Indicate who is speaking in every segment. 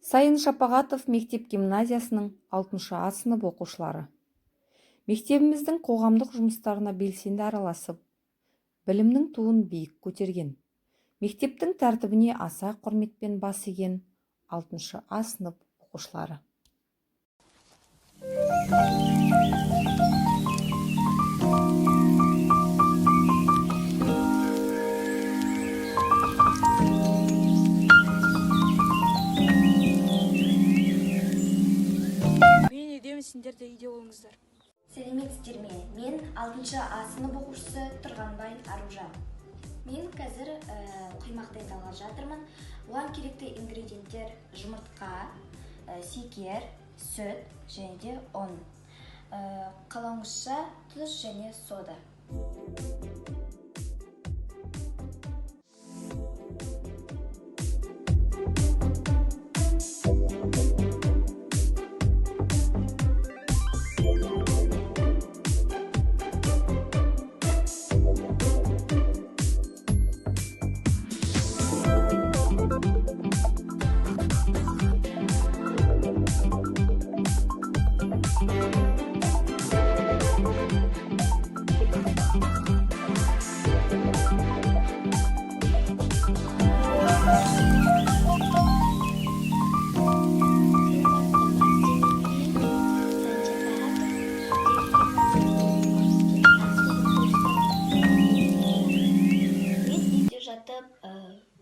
Speaker 1: Сайын Шапағатов мектеп-гимназиясының 6 А сынып оқушылары. Мектебіміздің қоғамдық жұмыстарына белсенді араласып, білімнің туын биік көтерген, мектептің тәртібіне аса құрметпен бас иген 6 А сынып оқушылары.
Speaker 2: Сендер де үйде болыңыздар.
Speaker 3: Сәлеметсіздер ме? Мен 6 А сынып оқушысы Тұрғанбай Аружан. Мен қазір құймақ дайындауға жатырмын. Оған керекті ингредиенттер жұмыртқа, секер, сүт және де ұн. Қаламұшша, тұз және сода.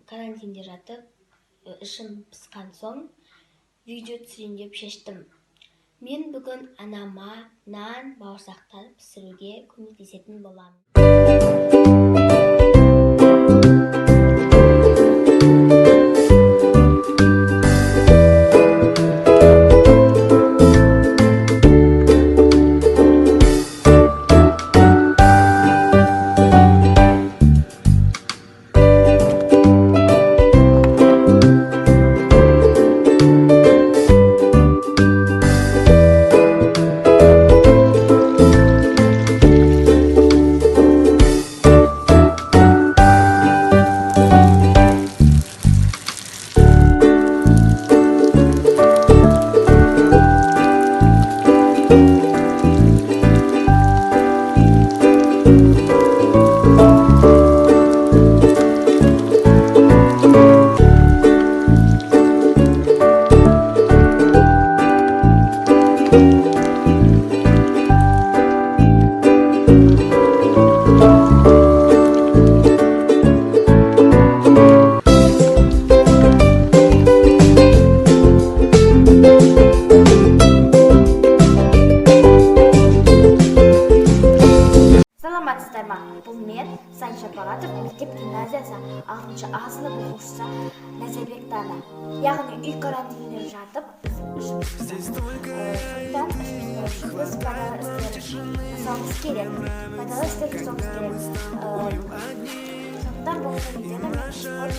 Speaker 3: Карантинде жатып, ішім пысқан соң видео түсірейін деп шештім. Мен бүгін анама нан, бауырсақтар пісіруге көмектесетін боламын. Саламатсыздар ма? Бұл мен Сайын Шапағатов мектеп-гимназиясы 6 А сынып оқушысы Назарбек Дана. Яғни үй карантиніне жатып, жасауымыз керек. Пайдалы істер жасауымыз керек. Сондықтан бұл видеоны мен спорт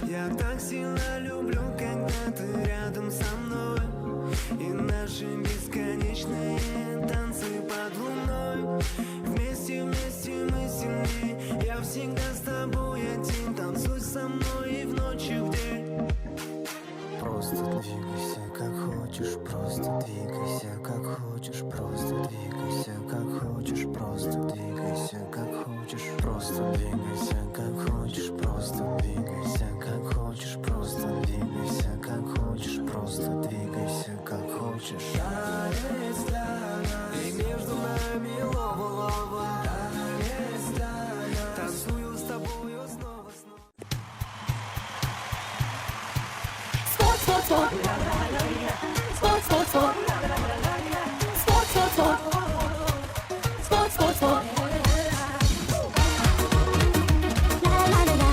Speaker 4: Я так сильно люблю, когда ты рядом со мной, и наши бесконечные танцы под луной. Вместе мы сильнее, я всегда с тобой один. Танцуй со мной и в ночь, и в день. Просто двигайся, как хочешь, просто двигайся, как хочешь, просто двигайся, как хочешь, просто двигайся, как хочешь, просто двигайся, как хочешь, просто двигайся, как хочешь, просто двигайся, как хочешь, просто двигайся, как хочешь. И между нами лова, танцую с тобою снова.
Speaker 5: Sport, sport, sport. Sport, sport, sport. Sport, sport, sport. Sport, sport, sport. La la la la.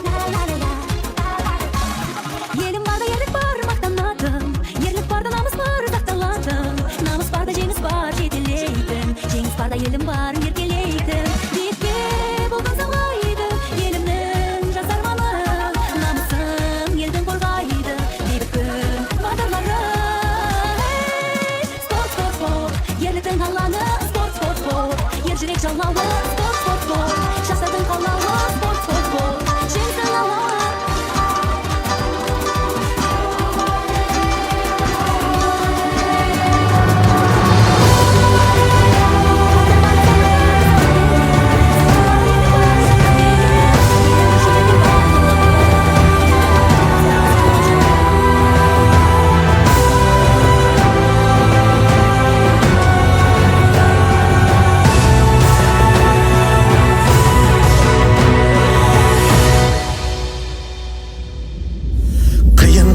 Speaker 5: La la la la. Yerim barda yerlik var maqtanadım. Yerlik barda namus var saqtaladım. Namus barda jеңіс бар жетелейdim. Жеңіс барда елім бар еркелейdim. Биікке болдың самғайды. Елімнің жас арманы. Намысын елдің қорғайды. Бейбіт күн батырлары. Спорт, спорт, спорт. ерліктің алаңы спорт, спорт, спорт. Ержүрек жалауы спорт, спорт, спорт. Жастардың қалауы спорт, спорт, спорт. Жеңістің алауы.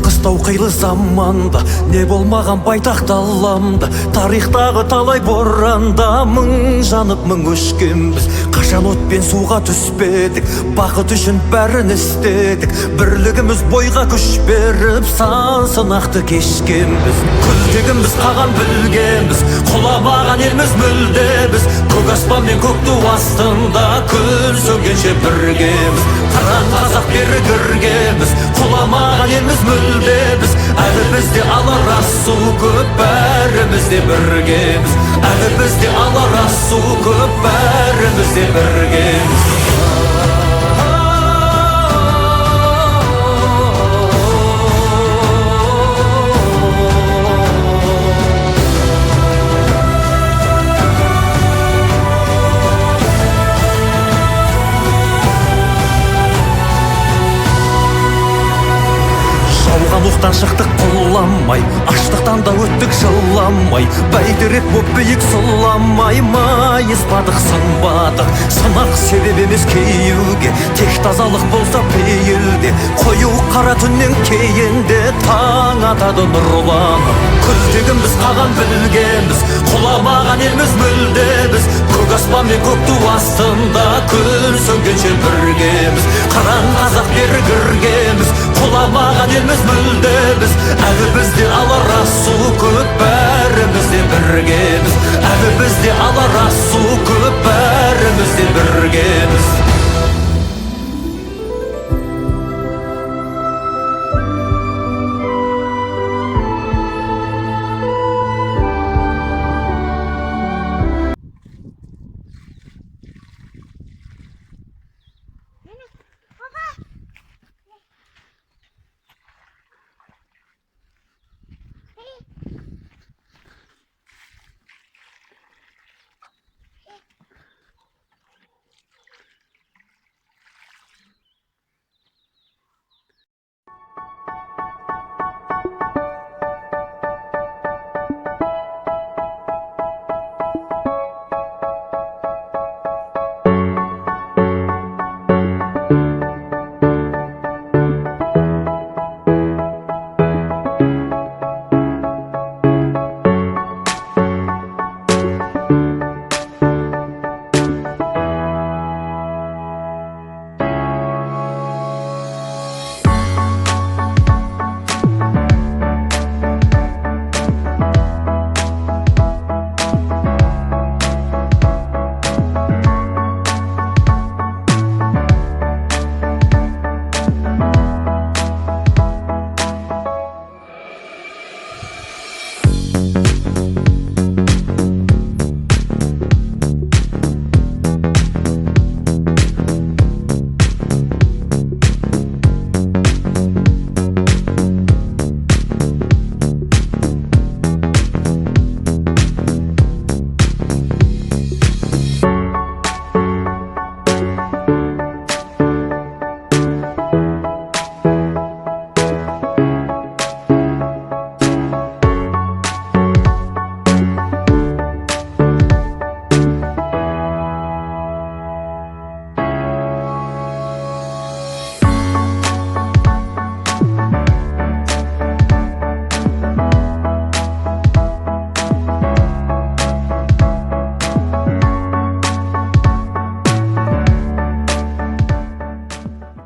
Speaker 6: Қыстау қилы заманда не болмаған байтақ даламда, тарихтағы талай боранда мың жанып мың өшкенбіз. Қашан отпен суға түспедік, бақыт үшін бәрін істедік. Бірлігіміз бойға күш беріп, сан сынақты кешкенбіз. Күлтегіміз қаған білгенбіз, құламаған елміз мүлдеміз. Көк аспан мен көк ту астында күн сөнгенше біргеміз. Қыран қазақ бері кіргенбіз, құламаған елміз мүлдеміз. Әлі бізде алар асу көп, бәріміз де біргеміз. Әлі бізде алар асу көп, бәріміз де біргеміз. Оқтан шықтық құламай, аштықтан да өттік жыламай. Бәйтерек боп биік сұламай, майыспадық сынбадық. Сынақ себеп емес кейеуге, тек тазалық болса пейілде. Қою қара түннен кейінде таң атады нұрланып. Күлтегіміз қаған білгенбіз, құламаған елміз мүлдеміз. Көк аспан мен көк ту астында күн сөнгенше біргеміз. Қыран қазақ бері кіргенбіз, құламаған елміз мүлдеміз. Әлі бізде алар асу көп, бәріміз